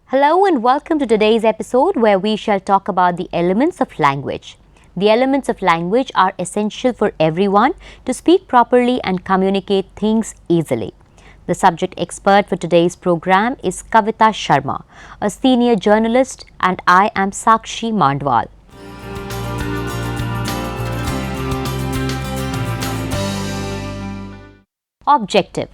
Hello and welcome to today's episode where we shall talk about the elements of language. The elements of language are essential for everyone to speak properly and communicate things easily. The subject expert for today's program is Kavita Sharma, a senior journalist, and I am Sakshi Mandwal. Objective.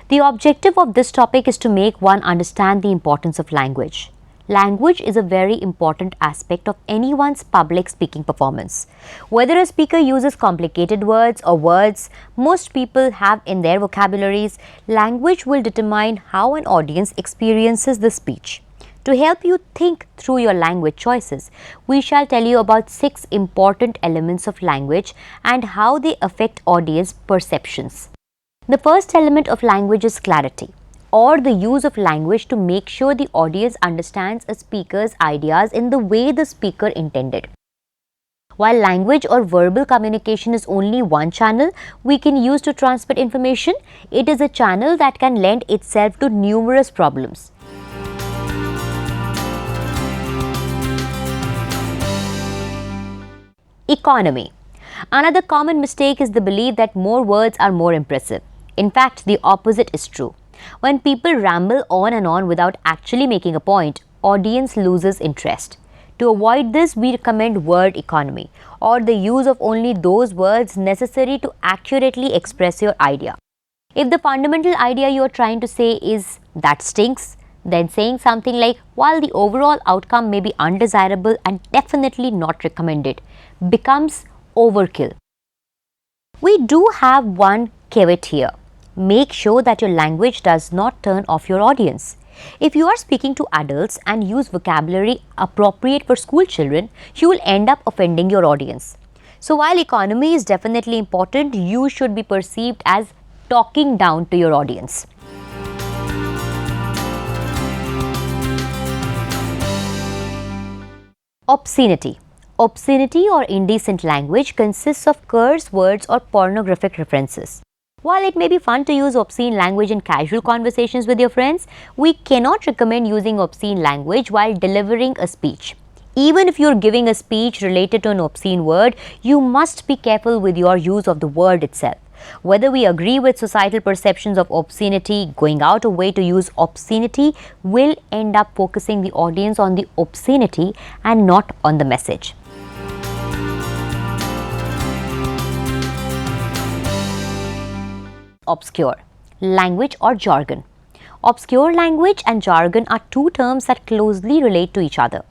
The objective of this topic is to make one understand the importance of language. Language is a very important aspect of anyone's public speaking performance. Whether a speaker uses complicated words or words most people have in their vocabularies, language will determine how an audience experiences the speech. To help you think through your language choices, we shall tell you about 6 important elements of language and how they affect audience perceptions. The first element of language is clarity, or the use of language to make sure the audience understands a speaker's ideas in the way the speaker intended. While language or verbal communication is only one channel we can use to transmit information, it is a channel that can lend itself to numerous problems. Economy. Another common mistake is the belief that more words are more impressive. In fact, the opposite is true. When people ramble on and on without actually making a point, audience loses interest. To avoid this, we recommend word economy, or the use of only those words necessary to accurately express your idea. If the fundamental idea you are trying to say is "that stinks," then saying something like "while the overall outcome may be undesirable and definitely not recommended" becomes overkill. We do have one caveat here. Make sure that your language does not turn off your audience. If you are speaking to adults and use vocabulary appropriate for school children, you will end up offending your audience. So while economy is definitely important, you should be perceived as talking down to your audience. Obscenity. Obscenity or indecent language consists of curse words or pornographic references. While it may be fun to use obscene language in casual conversations with your friends, we cannot recommend using obscene language while delivering a speech. Even if you are giving a speech related to an obscene word, you must be careful with your use of the word itself. Whether we agree with societal perceptions of obscenity, going out of way to use obscenity will end up focusing the audience on the obscenity and not on the message. Obscure. Language or jargon. Obscure language and jargon are two terms that closely relate to each other.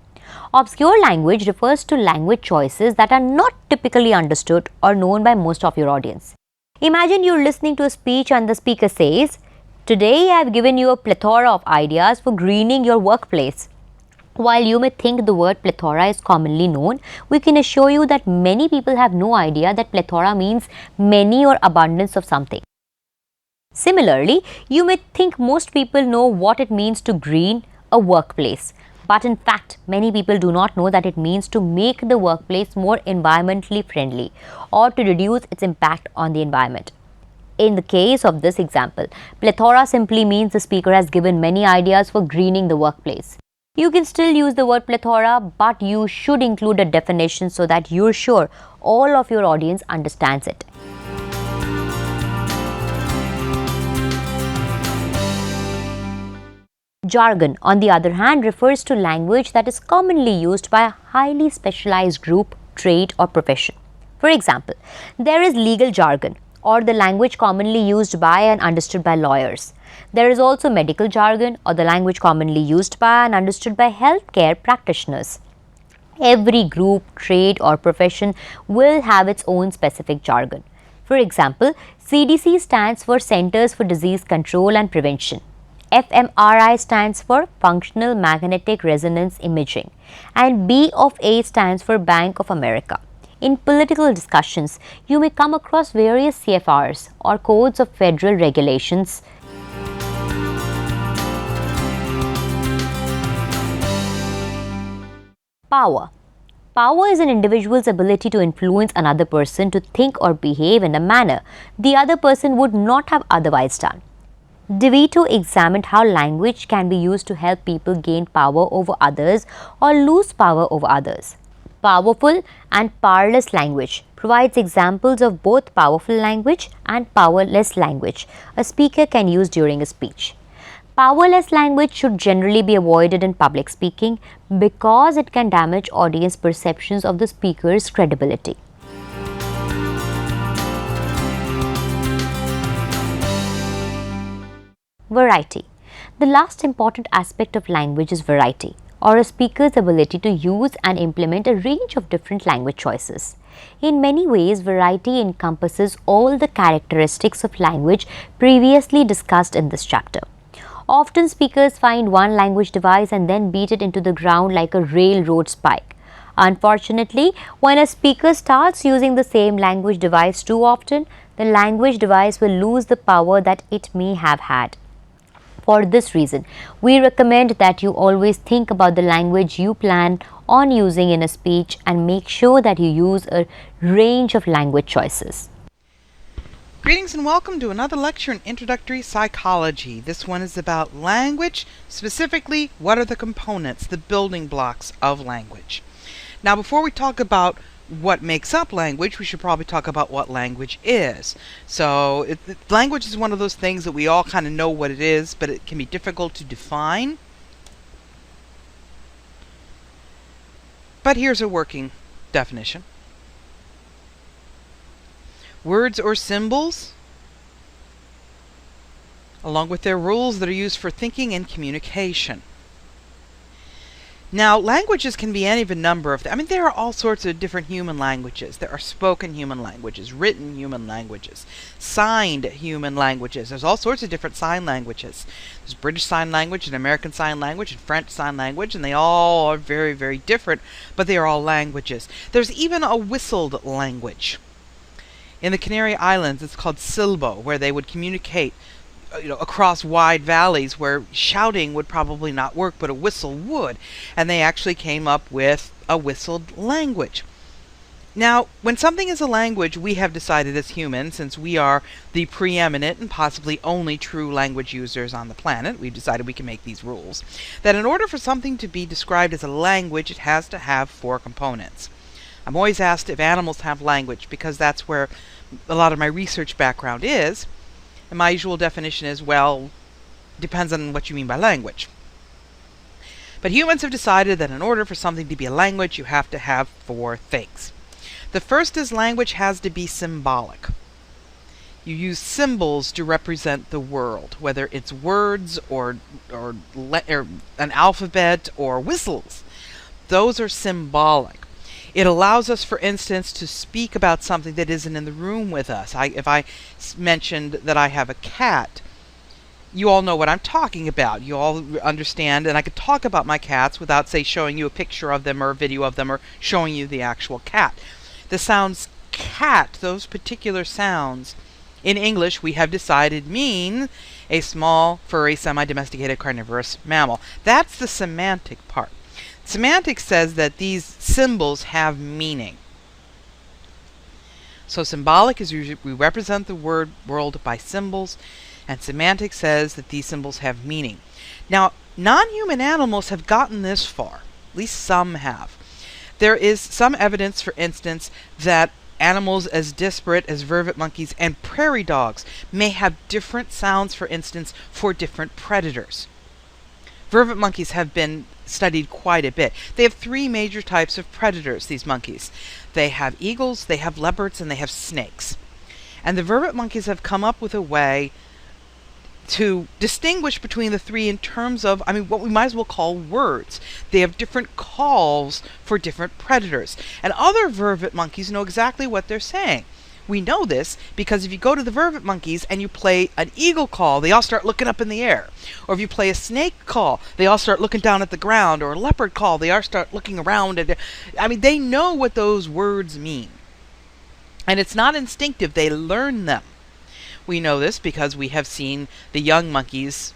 Obscure language refers to language choices that are not typically understood or known by most of your audience. Imagine you're listening to a speech and the speaker says, "Today I have given you a plethora of ideas for greening your workplace." While you may think the word plethora is commonly known, we can assure you that many people have no idea that plethora means many or abundance of something. Similarly, you may think most people know what it means to green a workplace, but in fact, many people do not know that it means to make the workplace more environmentally friendly or to reduce its impact on the environment. In the case of this example, plethora simply means the speaker has given many ideas for greening the workplace. You can still use the word plethora, but you should include a definition so that you're sure all of your audience understands it. Jargon, on the other hand, refers to language that is commonly used by a highly specialized group, trade, or profession. For example, there is legal jargon, or the language commonly used by and understood by lawyers. There is also medical jargon, or the language commonly used by and understood by healthcare practitioners. Every group, trade, or profession will have its own specific jargon. For example, CDC stands for Centers for Disease Control and Prevention. fMRI stands for Functional Magnetic Resonance Imaging, and B of A stands for Bank of America. In political discussions, you may come across various CFRs or codes of federal regulations. Power. Power is an individual's ability to influence another person to think or behave in a manner the other person would not have otherwise done. DeVito examined how language can be used to help people gain power over others or lose power over others. Powerful and powerless language provides examples of both powerful language and powerless language a speaker can use during a speech. Powerless language should generally be avoided in public speaking because it can damage audience perceptions of the speaker's credibility. Variety. The last important aspect of language is variety, or a speaker's ability to use and implement a range of different language choices. In many ways, variety encompasses all the characteristics of language previously discussed in this chapter. Often speakers find one language device and then beat it into the ground like a railroad spike. Unfortunately, when a speaker starts using the same language device too often, the language device will lose the power that it may have had. For this reason, we recommend that you always think about the language you plan on using in a speech and make sure that you use a range of language choices. Greetings and welcome to another lecture in Introductory Psychology. This one is about language, specifically what are the components, the building blocks of language. Now before we talk about what makes up language, we should probably talk about what language is. So language is one of those things that we all kind of know what it is, but it can be difficult to define. But here's a working definition. Words or symbols, along with their rules that are used for thinking and communication. Now, languages can be any of a number of them. There are all sorts of different human languages. There are spoken human languages, written human languages, signed human languages. There's all sorts of different sign languages. There's British Sign Language and American Sign Language and French Sign Language, and they all are very, very different, but they are all languages. There's even a whistled language. In the Canary Islands, it's called Silbo, where they would communicate across wide valleys where shouting would probably not work, but a whistle would. And they actually came up with a whistled language. Now, when something is a language, we have decided as humans, since we are the preeminent and possibly only true language users on the planet, we've decided we can make these rules, that in order for something to be described as a language, it has to have 4 components. I'm always asked if animals have language because that's where a lot of my research background is. And my usual definition is, well, depends on what you mean by language. But humans have decided that in order for something to be a language, you have to have 4 things. The first is language has to be symbolic. You use symbols to represent the world, whether it's words or an alphabet or whistles. Those are symbolic. It allows us, for instance, to speak about something that isn't in the room with us. If I mentioned that I have a cat, you all know what I'm talking about. You all understand, and I could talk about my cats without, say, showing you a picture of them or a video of them or showing you the actual cat. The sounds cat, those particular sounds, in English we have decided mean a small, furry, semi-domesticated carnivorous mammal. That's the semantic part. Semantics says that these symbols have meaning. So symbolic is usually we represent the world by symbols, and semantics says that these symbols have meaning. Now, non-human animals have gotten this far. At least some have. There is some evidence, for instance, that animals as disparate as vervet monkeys and prairie dogs may have different sounds, for instance, for different predators. Vervet monkeys have been studied quite a bit. They have 3 major types of predators, these monkeys. They have eagles, they have leopards, and they have snakes. And the vervet monkeys have come up with a way to distinguish between the three in terms of, what we might as well call words. They have different calls for different predators. And other vervet monkeys know exactly what they're saying. We know this because if you go to the vervet monkeys and you play an eagle call, they all start looking up in the air. Or if you play a snake call, they all start looking down at the ground. Or a leopard call, they all start looking around. They know what those words mean. And it's not instinctive, they learn them. We know this because we have seen the young monkeys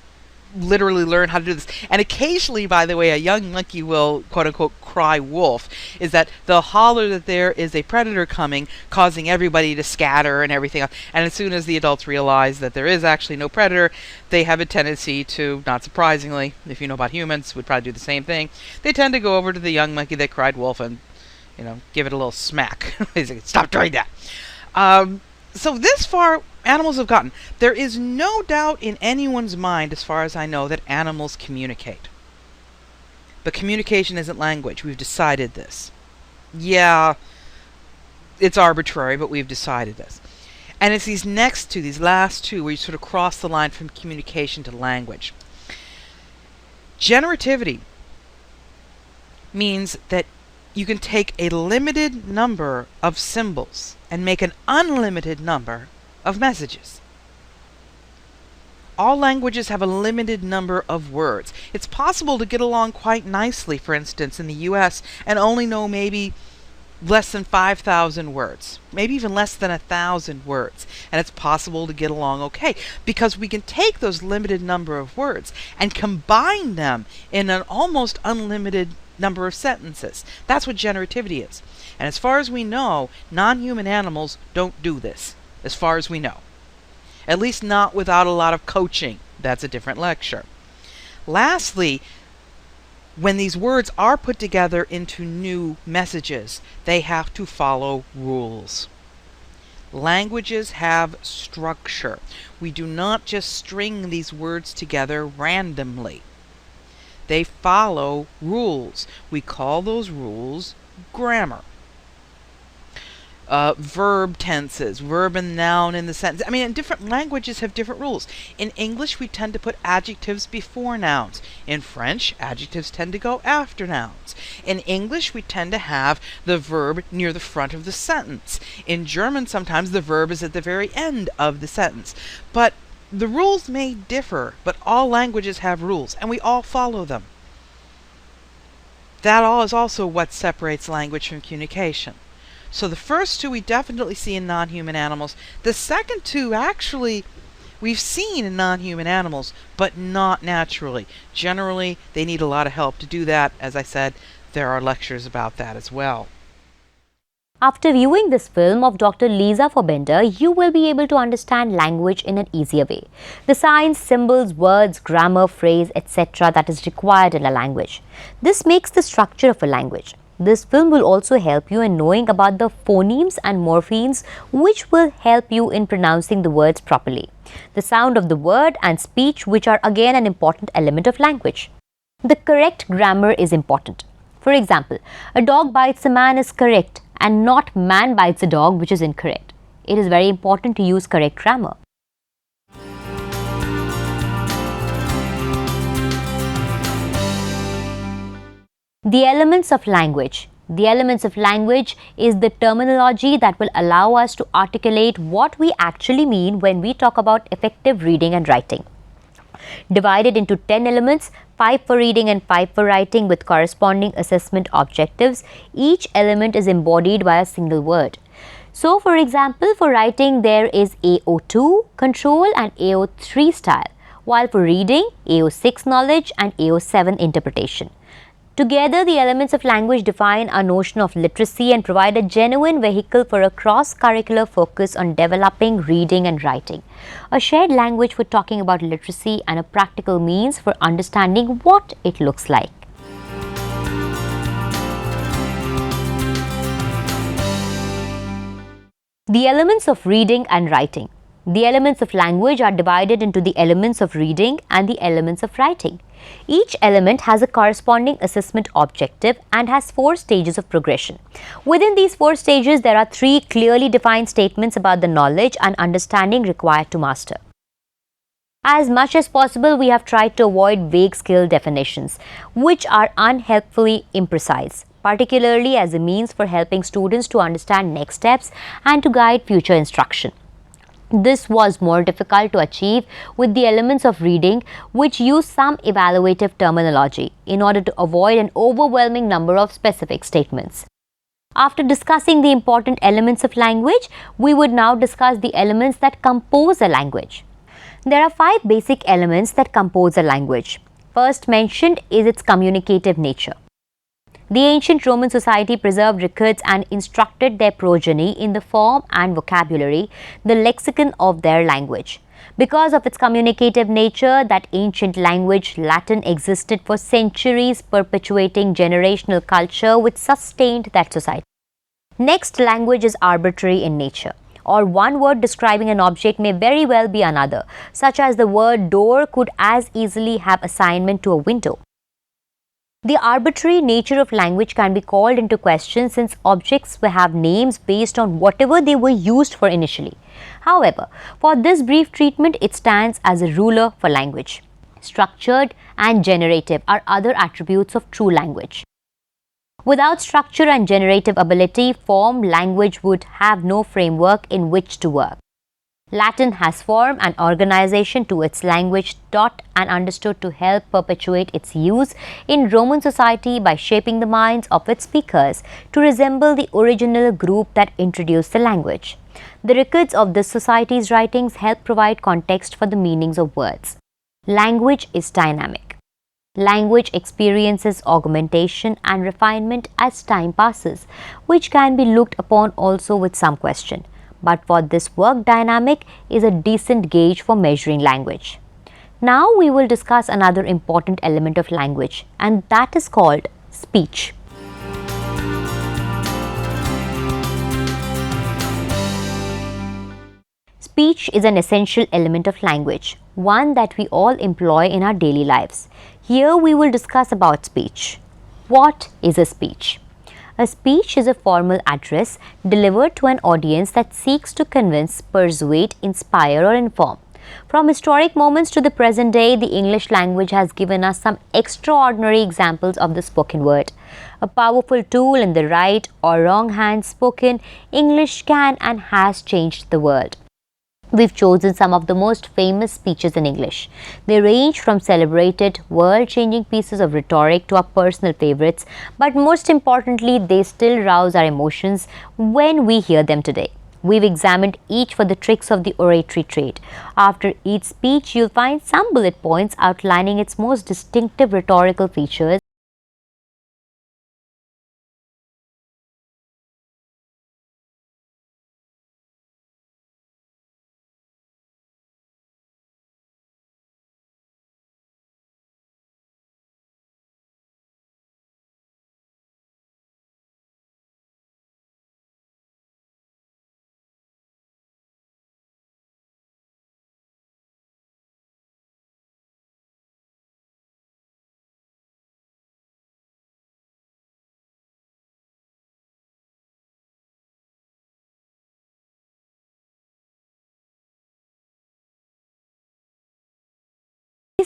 literally learn how to do this. And occasionally, by the way, a young monkey will, quote-unquote, cry wolf, is that they'll holler that there is a predator coming, causing everybody to scatter and everything else. And as soon as the adults realize that there is actually no predator, they have a tendency to, not surprisingly, if you know about humans, would probably do the same thing, they tend to go over to the young monkey that cried wolf and, give it a little smack. Stop doing that. So this far, animals have gotten. There is no doubt in anyone's mind, as far as I know, that animals communicate. But communication isn't language. We've decided this. Yeah, it's arbitrary, but we've decided this. And it's these last two, where you sort of cross the line from communication to language. Generativity means that you can take a limited number of symbols and make an unlimited number of messages. All languages have a limited number of words. It's possible to get along quite nicely, for instance, in the US and only know maybe less than 5,000 words, maybe even less than 1,000 words. And it's possible to get along okay because we can take those limited number of words and combine them in an almost unlimited number of sentences. That's what generativity is. And as far as we know, non-human animals don't do this, as far as we know. At least not without a lot of coaching. That's a different lecture. Lastly, when these words are put together into new messages, they have to follow rules. Languages have structure. We do not just string these words together randomly. They follow rules. We call those rules grammar. Verb tenses, verb and noun in the sentence. And different languages have different rules. In English, we tend to put adjectives before nouns. In French, adjectives tend to go after nouns. In English, we tend to have the verb near the front of the sentence. In German, sometimes the verb is at the very end of the sentence. But the rules may differ, but all languages have rules, and we all follow them. That all is also what separates language from communication. So the first two we definitely see in non-human animals. The second two, actually, we've seen in non-human animals, but not naturally. Generally, they need a lot of help to do that. As I said, there are lectures about that as well. After viewing this film of Dr. Lisa Forbender, you will be able to understand language in an easier way. The signs, symbols, words, grammar, phrase, etc. that is required in a language. This makes the structure of a language. This film will also help you in knowing about the phonemes and morphemes, which will help you in pronouncing the words properly. The sound of the word and speech, which are again an important element of language. The correct grammar is important. For example, a dog bites a man is correct and not man bites a dog, which is incorrect. It is very important to use correct grammar. The elements of language. The elements of language is the terminology that will allow us to articulate what we actually mean when we talk about effective reading and writing. Divided into 10 elements, 5 for reading and 5 for writing with corresponding assessment objectives, each element is embodied by a single word. So, for example, for writing there is AO2, control, and AO3 style, while for reading, AO6 knowledge and AO7 interpretation. Together, the elements of language define our notion of literacy and provide a genuine vehicle for a cross-curricular focus on developing reading and writing. A shared language for talking about literacy and a practical means for understanding what it looks like. The elements of reading and writing. The elements of language are divided into the elements of reading and the elements of writing. Each element has a corresponding assessment objective and has 4 stages of progression. Within these 4 stages, there are 3 clearly defined statements about the knowledge and understanding required to master. As much as possible, we have tried to avoid vague skill definitions, which are unhelpfully imprecise, particularly as a means for helping students to understand next steps and to guide future instruction. This was more difficult to achieve with the elements of reading, which use some evaluative terminology in order to avoid an overwhelming number of specific statements. After discussing the important elements of language, we would now discuss the elements that compose a language. There are 5 basic elements that compose a language. First mentioned is its communicative nature. The ancient Roman society preserved records and instructed their progeny in the form and vocabulary, the lexicon of their language. Because of its communicative nature, that ancient language, Latin, existed for centuries, perpetuating generational culture which sustained that society. Next, language is arbitrary in nature, or one word describing an object may very well be another, such as the word door could as easily have assignment to a window. The arbitrary nature of language can be called into question since objects will have names based on whatever they were used for initially. However, for this brief treatment, it stands as a ruler for language. Structured and generative are other attributes of true language. Without structure and generative ability, form language would have no framework in which to work. Latin has form and organization to its language, taught and understood to help perpetuate its use in Roman society by shaping the minds of its speakers to resemble the original group that introduced the language. The records of this society's writings help provide context for the meanings of words. Language is dynamic. Language experiences augmentation and refinement as time passes, which can be looked upon also with some question. But for this work, dynamic is a decent gauge for measuring language. Now we will discuss another important element of language, and that is called speech. Speech is an essential element of language, one that we all employ in our daily lives. Here we will discuss about speech. What is a speech? A speech is a formal address delivered to an audience that seeks to convince, persuade, inspire, or inform. From historic moments to the present day, the English language has given us some extraordinary examples of the spoken word. A powerful tool in the right or wrong hands, spoken English can and has changed the world. We've chosen some of the most famous speeches in English. They range from celebrated, world-changing pieces of rhetoric to our personal favorites, but most importantly, they still rouse our emotions when we hear them today. We've examined each for the tricks of the oratory trade. After each speech, you'll find some bullet points outlining its most distinctive rhetorical features.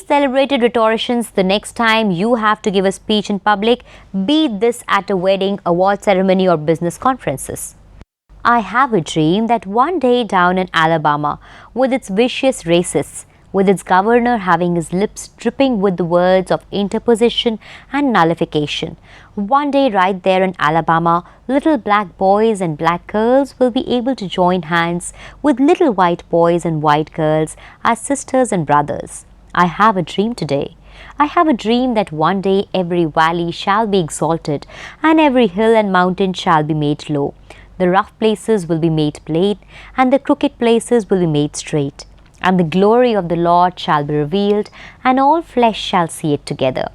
Celebrated rhetoricians, the next time you have to give a speech in public, be this at a wedding, award ceremony, or business conferences. I have a dream that one day down in Alabama, with its vicious racists, with its governor having his lips dripping with the words of interposition and nullification, one day right there in Alabama, little black boys and black girls will be able to join hands with little white boys and white girls as sisters and brothers. I have a dream today. I have a dream that one day every valley shall be exalted and every hill and mountain shall be made low. The rough places will be made plain and the crooked places will be made straight. And the glory of the Lord shall be revealed and all flesh shall see it together.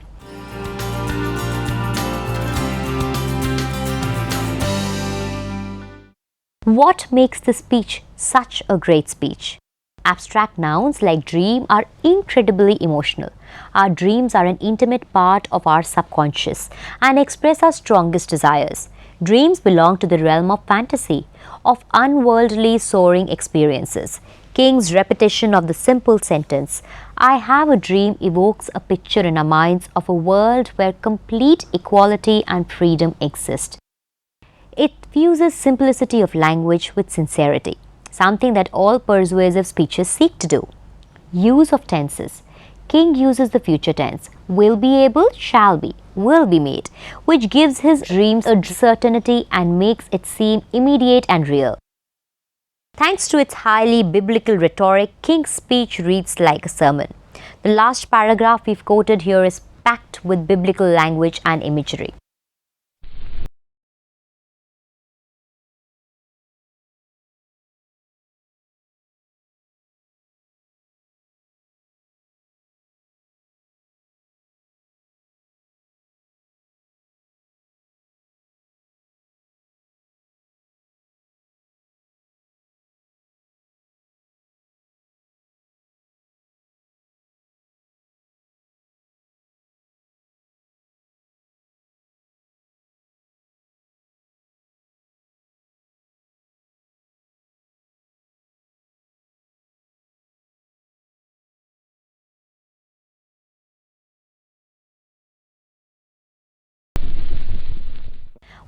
What makes the speech such a great speech? Abstract nouns like dream are incredibly emotional. Our dreams are an intimate part of our subconscious and express our strongest desires. Dreams belong to the realm of fantasy, of unworldly soaring experiences. King's repetition of the simple sentence, "I have a dream," evokes a picture in our minds of a world where complete equality and freedom exist. It fuses simplicity of language with sincerity, something that all persuasive speeches seek to do. Use of tenses. King uses the future tense, will be able, shall be, will be made, which gives his dreams a certainty and makes it seem immediate and real. Thanks to its highly biblical rhetoric, King's speech reads like a sermon. The last paragraph we've quoted here is packed with biblical language and imagery.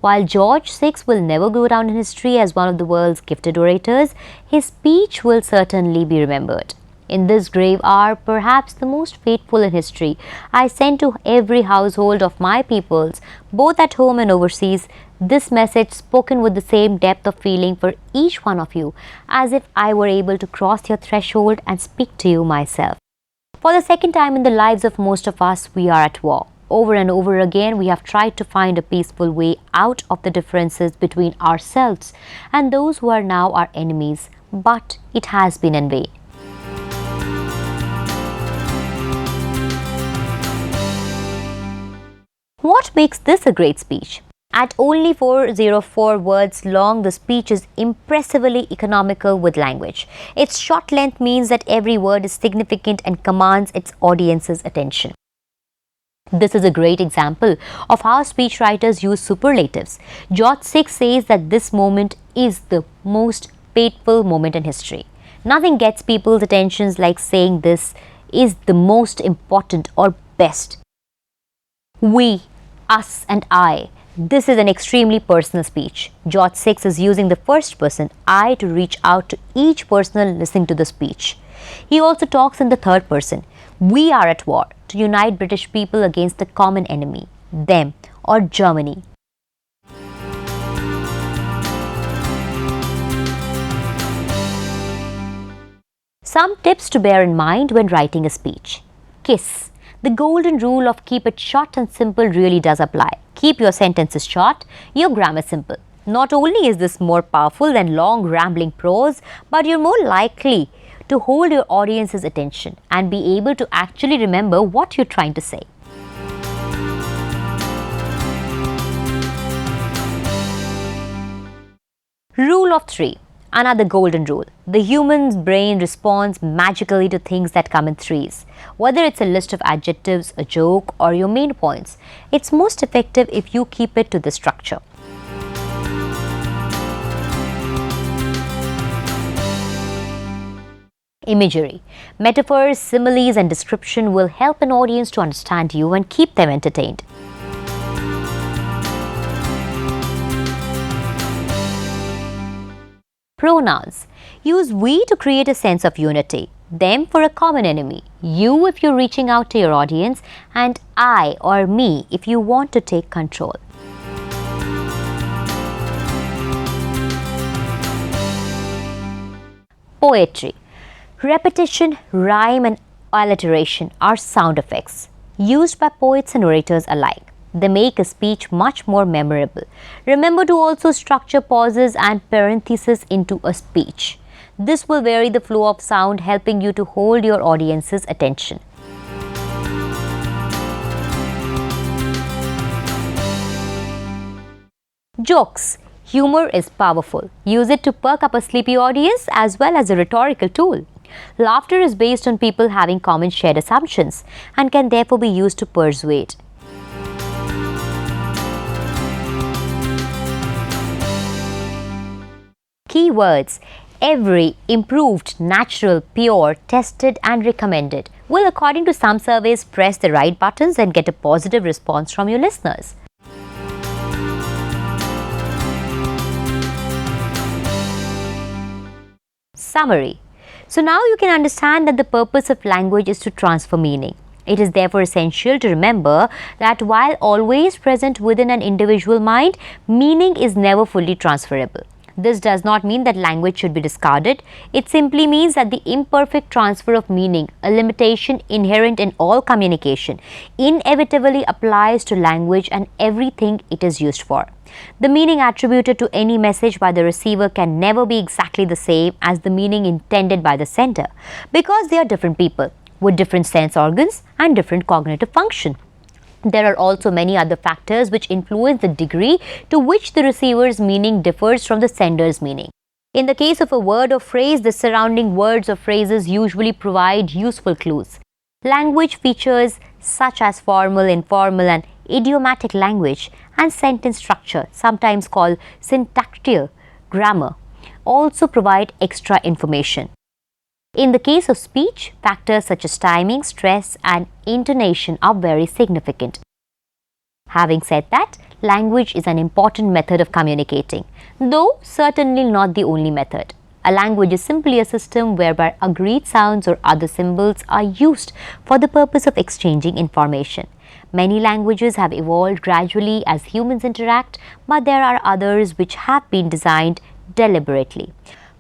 While George VI will never go down in history as one of the world's gifted orators, his speech will certainly be remembered. In this grave hour, perhaps the most fateful in history, I send to every household of my peoples, both at home and overseas, this message spoken with the same depth of feeling for each one of you, as if I were able to cross your threshold and speak to you myself. For the second time in the lives of most of us, we are at war. Over and over again, we have tried to find a peaceful way out of the differences between ourselves and those who are now our enemies, but it has been in vain. What makes this a great speech? At only 404 words long, the speech is impressively economical with language. Its short length means that every word is significant and commands its audience's attention. This is a great example of how speechwriters use superlatives. George VI says that this moment is the most fateful moment in history. Nothing gets people's attentions like saying this is the most important or best. We, us and I. This is an extremely personal speech. George VI is using the first person, I, to reach out to each person listening to the speech. He also talks in the third person. We are at war to unite British people against the common enemy, them or Germany. Some tips to bear in mind when writing a speech. KISS. The golden rule of keep it short and simple really does apply. Keep your sentences short, your grammar simple. Not only is this more powerful than long rambling prose, but you're more likely to hold your audience's attention and be able to actually remember what you're trying to say. Rule of 3. Another golden rule. The human brain responds magically to things that come in threes. Whether it's a list of adjectives, a joke, or your main points, it's most effective if you keep it to the structure. Imagery. Metaphors, similes, and description will help an audience to understand you and keep them entertained. Pronouns. Use we to create a sense of unity, them for a common enemy, you if you're reaching out to your audience, and I or me if you want to take control. Poetry. Repetition, rhyme, and alliteration are sound effects used by poets and orators alike. They make a speech much more memorable. Remember to also structure pauses and parentheses into a speech. This will vary the flow of sound, helping you to hold your audience's attention. Jokes. Humor is powerful. Use it to perk up a sleepy audience as well as a rhetorical tool. Laughter is based on people having common shared assumptions and can therefore be used to persuade. Keywords. Every improved, natural, pure, tested and recommended will, according to some surveys, press the right buttons and get a positive response from your listeners. Summary. So now you can understand that the purpose of language is to transfer meaning. It is therefore essential to remember that while always present within an individual mind, meaning is never fully transferable. This does not mean that language should be discarded. It simply means that the imperfect transfer of meaning, a limitation inherent in all communication, inevitably applies to language and everything it is used for. The meaning attributed to any message by the receiver can never be exactly the same as the meaning intended by the sender, because they are different people with different sense organs and different cognitive function. There are also many other factors which influence the degree to which the receiver's meaning differs from the sender's meaning. In the case of a word or phrase, the surrounding words or phrases usually provide useful clues. Language features such as formal, informal and idiomatic language and sentence structure, sometimes called syntactical grammar, also provide extra information. In the case of speech, factors such as timing, stress and intonation are very significant. Having said that, language is an important method of communicating, though certainly not the only method. A language is simply a system whereby agreed sounds or other symbols are used for the purpose of exchanging information. Many languages have evolved gradually as humans interact, but there are others which have been designed deliberately.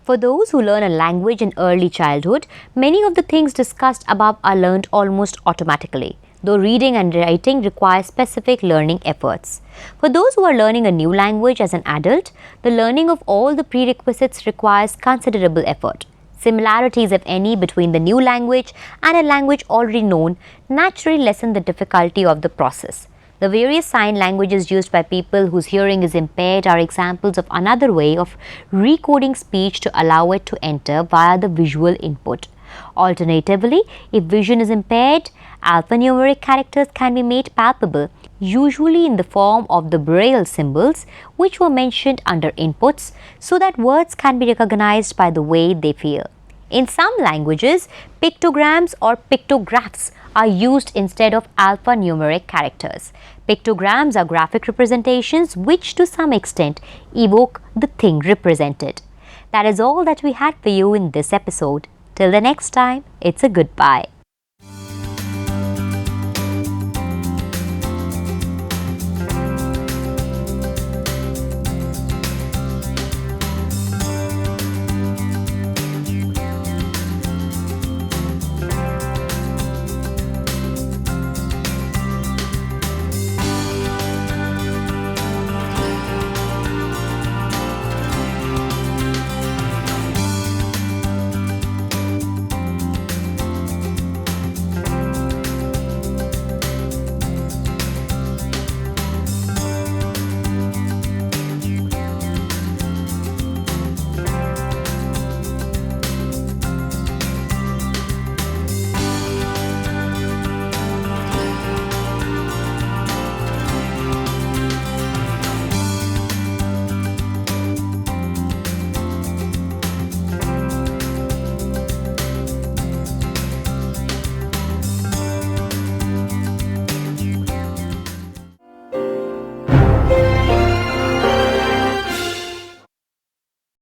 For those who learn a language in early childhood, many of the things discussed above are learned almost automatically, though reading and writing require specific learning efforts. For those who are learning a new language as an adult, the learning of all the prerequisites requires considerable effort. Similarities, if any, between the new language and a language already known naturally lessen the difficulty of the process. The various sign languages used by people whose hearing is impaired are examples of another way of recoding speech to allow it to enter via the visual input. Alternatively, if vision is impaired, alphanumeric characters can be made palpable, usually in the form of the braille symbols which were mentioned under inputs, so that words can be recognized by the way they feel. In some languages, pictograms or pictographs are used instead of alphanumeric characters. Pictograms are graphic representations which to some extent evoke the thing represented. That is all that we had for you in this episode. Till the next time, it's a goodbye.